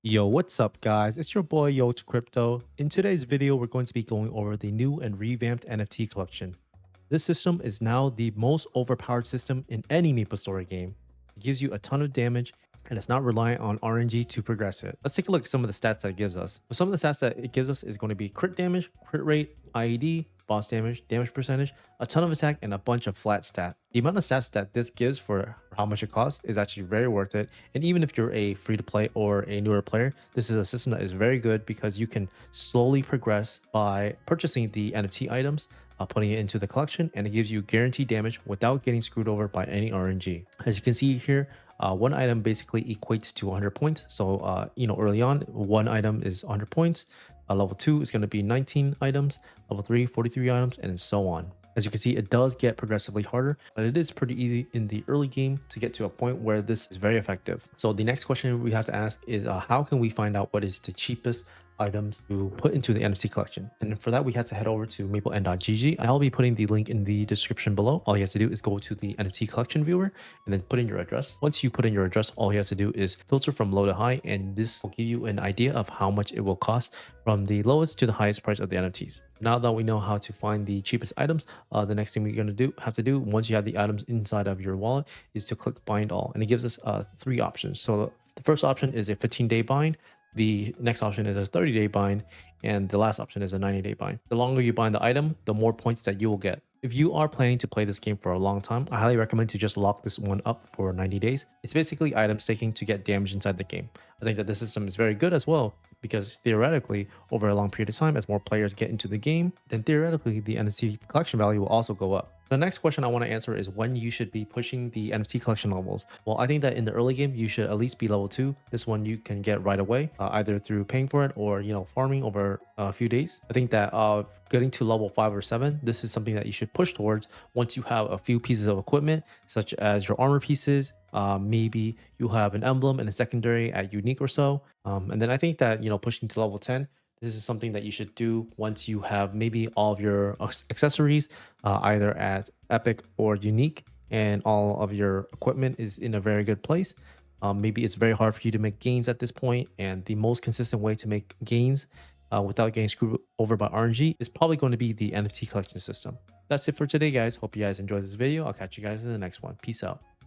Yo, what's up, guys? It's your boy Yo to Crypto. In today's video, we're going to be going over the new and revamped NFT collection. This system is now the most overpowered system in any MapleStory game. It gives you a ton of damage and it's not reliant on RNG to progress it. Let's take a look at some of the stats that it gives us. So some of the stats that it gives us is going to be crit damage, crit rate, IED, boss damage, damage percentage, a ton of attack, and a bunch of flat stat. The amount of stats that this gives for how much it costs is actually very worth it. And even if you're a free to play or a newer player, this is a system that is very good because you can slowly progress by purchasing the NFT items, putting it into the collection, and it gives you guaranteed damage without getting screwed over by any RNG. As you can see here, one item basically equates to 100 points. So, early on, one item is 100 points. Level 2 is going to be 19 items, level 3, 43 items, and so on. As you can see, it does get progressively harder, but it is pretty easy in the early game to get to a point where this is very effective. So the next question we have to ask is how can we find out what is the cheapest items to put into the NFT collection? And for that, we had to head over to maplend.gg. I'll be putting the link in the description below. All you have to do is go to the NFT collection viewer and then put in your address. Once you put in your address, all you have to do is filter from low to high, and this will give you an idea of how much it will cost from the lowest to the highest price of the NFTs. Now that we know how to find the cheapest items, the next thing we're going to have to do once you have the items inside of your wallet is to click bind all, and it gives us three options. So the first option is a 15-day bind. The next option is a 30-day bind, and the last option is a 90-day bind. The longer you bind the item, the more points that you will get. If you are planning to play this game for a long time, I highly recommend to just lock this one up for 90 days. It's basically item staking to get damage inside the game. I think that this system is very good as well, because theoretically, over a long period of time, as more players get into the game, then theoretically the NFT collection value will also go up. The next question I want to answer is when you should be pushing the NFT collection levels. Well, I think that in the early game, you should at least be level 2. This one you can get right away, either through paying for it or, farming over a few days. I think that getting to level 5 or 7, this is something that you should push towards once you have a few pieces of equipment, such as your armor pieces. Maybe you have an emblem and a secondary at unique or so. And then I think that, pushing to level 10, this is something that you should do once you have maybe all of your accessories, either at epic or unique, and all of your equipment is in a very good place. Maybe it's very hard for you to make gains at this point, and the most consistent way to make gains without getting screwed over by RNG is probably going to be the NFT collection system. That's it for today, guys. Hope you guys enjoyed this video. I'll catch you guys in the next one. Peace out.